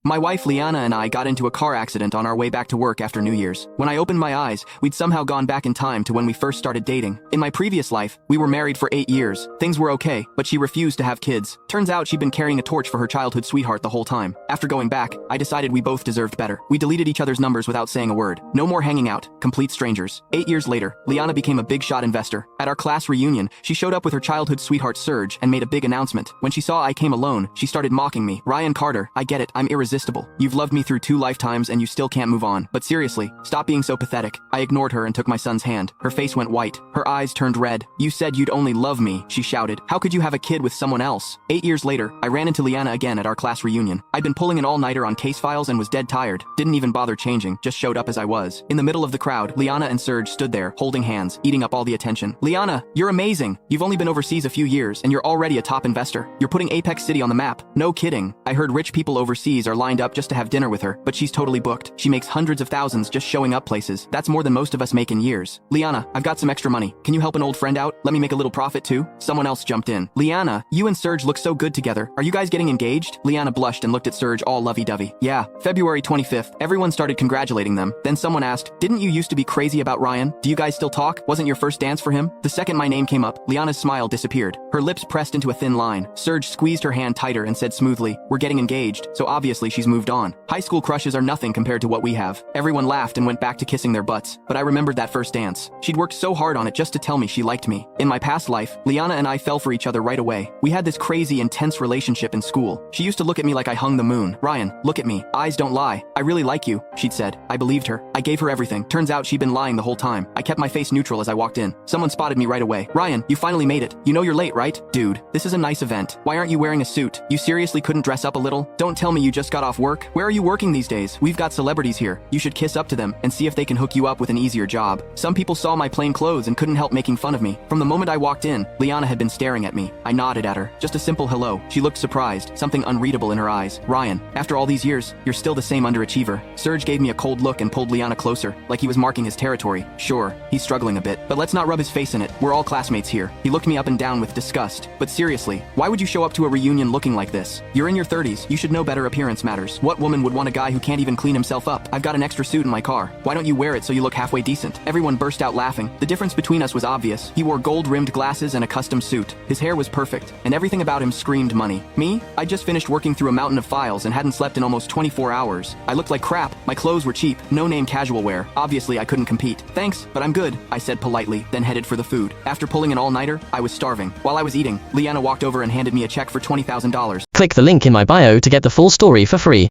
My wife Liana and I got into a car accident on our way back to work after New Year's. When I opened my eyes, we'd somehow gone back in time to when we first started dating. In my previous life, we were married for 8 years. Things were okay, but she refused to have kids. Turns out she'd been carrying a torch for her childhood sweetheart the whole time. After going back, I decided we both deserved better. We deleted each other's numbers without saying a word. No more hanging out, complete strangers. 8 years later, Liana became a big shot investor. At our class reunion, she showed up with her childhood sweetheart Serge and made a big announcement. When she saw I came alone, she started mocking me. "Ryan Carter, I get it, I'm irresistible. You've loved me through 2 lifetimes and you still can't move on. But seriously, stop being so pathetic." I ignored her and took my son's hand. Her face went white. Her eyes turned red. "You said you'd only love me," she shouted. "How could you have a kid with someone else?" 8 years later, I ran into Liana again at our class reunion. I'd been pulling an all-nighter on case files and was dead tired. Didn't even bother changing, just showed up as I was. In the middle of the crowd, Liana and Serge stood there, holding hands, eating up all the attention. "Liana, you're amazing. You've only been overseas a few years and you're already a top investor. You're putting Apex City on the map." "No kidding. I heard rich people overseas are lined up just to have dinner with her, but she's totally booked. She makes hundreds of thousands just showing up places. That's more than most of us make in years." "Liana, I've got some extra money. Can you help an old friend out? Let me make a little profit too?" Someone else jumped in. "Liana, you and Serge look so good together. Are you guys getting engaged?" Liana blushed and looked at Serge all lovey-dovey. "Yeah, February 25th. Everyone started congratulating them. Then someone asked, 'Didn't you used to be crazy about Ryan? Do you guys still talk? Wasn't your first dance for him?' The second my name came up, Liana's smile disappeared. Her lips pressed into a thin line. Serge squeezed her hand tighter and said smoothly, 'We're getting engaged, so obviously she's moved on.' High school crushes are nothing compared to what we have." Everyone laughed and went back to kissing their butts, but I remembered that first dance. She'd worked so hard on it just to tell me she liked me. In my past life, Liana and I fell for each other right away. We had this crazy, intense relationship in school. She used to look at me like I hung the moon. "Ryan, look at me. Eyes don't lie. I really like you," she'd said. I believed her. I gave her everything. Turns out she'd been lying the whole time. I kept my face neutral as I walked in. Someone spotted me right away. "Ryan, you finally made it. You know you're late, right?" "Dude, this is a nice event. Why aren't you wearing a suit? You seriously couldn't dress up a little? Don't tell me you just got off work. Where are you working these days? We've got celebrities here. You should kiss up to them and see if they can hook you up with an easier job." Some people saw my plain clothes and couldn't help making fun of me. From the moment I walked in, Liana had been staring at me. I nodded at her. Just a simple hello. She looked surprised, something unreadable in her eyes. "Ryan, after all these years, you're still the same underachiever." Serge gave me a cold look and pulled Liana closer, like he was marking his territory. "Sure, he's struggling a bit, but let's not rub his face in it. We're all classmates here." He looked me up and down with disgust. "But seriously, why would you show up to a reunion looking like this? You're in your 30s. You should know better. Appearance matters. What woman would want a guy who can't even clean himself up? I've got an extra suit in my car. Why don't you wear it so you look halfway decent?" Everyone burst out laughing. The difference between us was obvious. He wore gold-rimmed glasses and a custom suit. His hair was perfect, and everything about him screamed money. Me? I just finished working through a mountain of files and hadn't slept in almost 24 hours. I looked like crap. My clothes were cheap, no-name casual wear. Obviously, I couldn't compete. "Thanks, but I'm good," I said politely, then headed for the food. After pulling an all-nighter, I was starving. While I was eating, Liana walked over and handed me a check for $20,000. Click the link in my bio to get the full story for free.